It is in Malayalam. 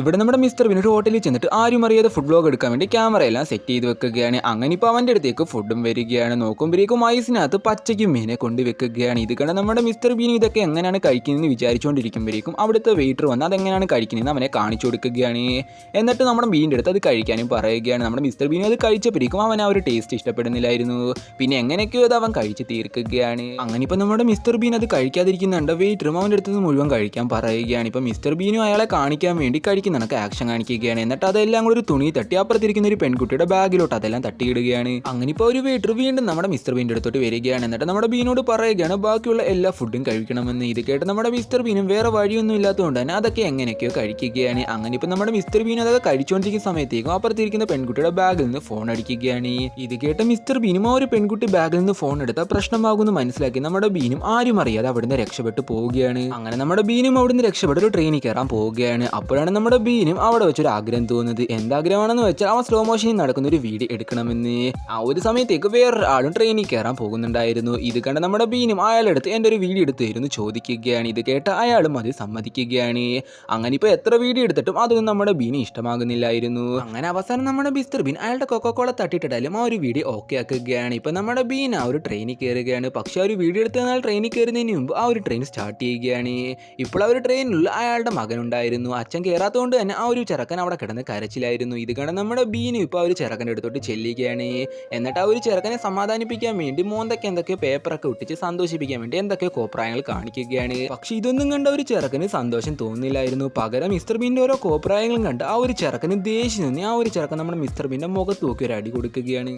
ഇവിടെ നമ്മുടെ മിസ്റ്റർ ബീൻ ഒരു ഹോട്ടലിൽ ചെന്നിട്ട് ആരും അറിയാതെ ഫുഡ് വ്ലോഗ് എടുക്കാൻ വേണ്ടി ക്യാമറ എല്ലാം സെറ്റ് ചെയ്ത് വെക്കുകയാണ്. അങ്ങനെ ഇപ്പോൾ അവൻ്റെ അടുത്തേക്ക് ഫുഡും വരികയാണ്. നോക്കുമ്പോഴേക്കും ഐസിനകത്ത് പച്ചയ്ക്കും മീനെ കൊണ്ട് വെക്കുകയാണ്. ഇത് കണ്ട് നമ്മുടെ മിസ്റ്റർ ബീൻ ഇതൊക്കെ എങ്ങനെയാണ് കഴിക്കുന്നതെന്ന് വിചാരിച്ചുകൊണ്ടിരിക്കുമ്പോഴേക്കും അവിടുത്തെ വെയിറ്റർ വന്ന് അതെങ്ങനെയാണ് കഴിക്കുന്നതെന്ന് അവനെ കാണിച്ചു കൊടുക്കുകയാണ്. എന്നിട്ട് നമ്മുടെ ബീൻ്റെ അടുത്ത് അത് കഴിക്കാനും പറയുകയാണ്. നമ്മുടെ മിസ്റ്റർ ബീൻ അത് കഴിച്ചപ്പോഴേക്കും അവൻ ആ ഒരു ടേസ്റ്റ് ഇഷ്ടപ്പെടുന്നില്ലായിരുന്നു. പിന്നെ എങ്ങനെയൊക്കെയോ അത് അവൻ കഴിച്ച് തീർക്കുകയാണ്. അങ്ങനെ ഇപ്പോൾ നമ്മുടെ മിസ്റ്റർ ബീൻ അത് കഴിക്കാതിരിക്കുന്നുണ്ട്. വെയിറ്ററും അവൻ്റെ അടുത്ത് മുഴുവൻ കഴിക്കാൻ പറയുകയാണ്. ഇപ്പോൾ മിസ്റ്റർ ബീനും അയാളെ കാണിക്കാൻ വേണ്ടി കഴിക്കുന്നതൊക്കെ ആക്ഷൻ കാണിക്കുകയാണ്. എന്നിട്ട് അതെല്ലാം കൂടി ഒരു തുണി തട്ടി അപ്പുറത്തിരിക്കുന്ന ഒരു പെൺകുട്ടിയുടെ ബാഗിലോട്ട് അതെല്ലാം തട്ടിയിടുകയാണ്. അങ്ങനെ ഇപ്പോൾ ഒരു വെയിറ്റർ വീണ്ടും നമ്മുടെ മിസ്റ്റർ ബീൻ്റെ അടുത്തോട്ട് വരികയാണ്. എന്നിട്ട് നമ്മുടെ ബീനോട് പറയുകയാണ് ബാക്കിയുള്ള എല്ലാ ഫുഡും കഴിക്കണമെന്ന്. ഇത് കേട്ട് നമ്മുടെ മിസ്റ്റർ ബീനും വേറെ വഴിയൊന്നും ഇല്ലാത്തതുകൊണ്ട് തന്നെ അതൊക്കെ എങ്ങനെയൊക്കെയോ കഴിക്കുകയാണ്. അങ്ങനെ ഇപ്പോൾ നമ്മുടെ മിസ്റ്റർ ബീൻ അതൊക്കെ കഴിച്ചുകൊണ്ടിരിക്കുന്ന സമയത്തേക്കും അപ്പുറത്തിരിക്കുന്ന പെൺകുട്ടിയുടെ ബാഗിൽ നിന്ന് ഫോൺ അടിക്കുകയാണ്. ഇത് കേട്ട് മിസ്റ്റർ ബീനും ആ ഒരു പെൺകുട്ടി ബാഗിൽ നിന്ന് ഫോൺ എടുത്താൽ പ്രശ്നമാകുമെന്ന് മനസ്സിലാക്കി നമ്മുടെ ബീനും ആരും അറിയാതെ അവിടുന്ന് രക്ഷപ്പെട്ടു പോവുകയാണ്. അങ്ങനെ നമ്മുടെ ബീനും അവിടുന്ന് രക്ഷപ്പെട്ട് ഒരു ട്രെയിനിൽ കയറാൻ പോവുകയാണ്. അപ്പോഴാണ് നമ്മുടെ ബീനും അവിടെ വെച്ചൊരു ആഗ്രഹം തോന്നുന്നത്. എന്താഗ്രഹമാണെന്ന് വെച്ചാൽ അവൻ സ്ലോ മോഷനിൽ നടക്കുന്ന ഒരു വീഡിയോ എടുക്കണമെന്ന്. ആ ഒരു സമയത്തേക്ക് വേറൊരു ആളും ട്രെയിനിൽ കയറാൻ പോകുന്നുണ്ടായിരുന്നു. ഇത് കണ്ട നമ്മുടെ ബീനും അയാളെടുത്ത് എൻ്റെ ഒരു വീഡിയോ എടുത്ത് തരുന്നു ചോദിക്കുകയാണ്. ഇത് കേട്ട് അയാളും അത് സമ്മതിക്കുകയാണ്. അങ്ങനെ ഇപ്പോൾ എത്ര വീഡിയോ എടുത്തിട്ടും അതൊന്നും നമ്മുടെ ബീന് ഇഷ്ടമാകുന്നില്ലായിരുന്നു. അങ്ങനെ അവസാനം നമ്മുടെ മിസ്റ്റർ ബീൻ അയാളുടെ കൊക്കോക്കോള തട്ടിയിട്ടാലും ആ ഒരു വീഡിയോ ഓക്കെ ആക്കുകയാണ്. ഇപ്പം നമ്മുടെ ബീൻ ആ ഒരു ട്രെയിനിൽ കയറുകയാണ്. പക്ഷേ ആ ഒരു വീഡിയോ എടുത്ത് തന്നാൽ ട്രെയിനിൽ കയറുന്നതിന് മുമ്പ് ആ ഒരു ട്രെയിൻ സ്റ്റാർട്ട് ചെയ്യുകയാണ്. ഇപ്പോൾ ആ ഒരു ട്രെയിനിലുള്ള അയാളുടെ മകനുണ്ടായിരുന്നു. അച്ഛൻ കയറാത്തതുകൊണ്ട് തന്നെ ആ ഒരു ചെറുക്കൻ അവിടെ കിടന്ന് കരച്ചിലായിരുന്നു. ഇത് കണ്ട് നമ്മുടെ ബീനും ഇപ്പോൾ ആ ഒരു ചെറുക്കൻ്റെ അടുത്തോട്ട് ചെല്ലുകയാണ്. എന്നിട്ട് ആ ഒരു ചെറുക്കനെ സമാധാനിപ്പിക്കാൻ വേണ്ടി മോന്തൊക്കെ എന്തൊക്കെയോ പേപ്പറൊക്കെ ഒട്ടിച്ച് സന്തോഷിപ്പിക്കാൻ വേണ്ടി എന്തൊക്കെയോ കോപ്രായങ്ങൾ കാണിക്കുകയാണ്. പക്ഷെ ഇതൊന്നും കണ്ട ഒരു ചെറുക്കന് സന്തോഷം തോന്നില്ലായിരുന്നു. പകരം മിസ്റ്റർ ബീൻ്റെ ഓരോ കോപ്രായങ്ങളും കണ്ട് ആ ഒരു ചെറുക്കന് ദേഷ്യം തോന്നി ആ ഒരു ചെറുക്കൻ നമ്മുടെ മിസ്റ്റർ ബീൻ്റെ മുഖത്ത് നോക്കി ഒരു അടി കൊടുക്കുകയാണ്.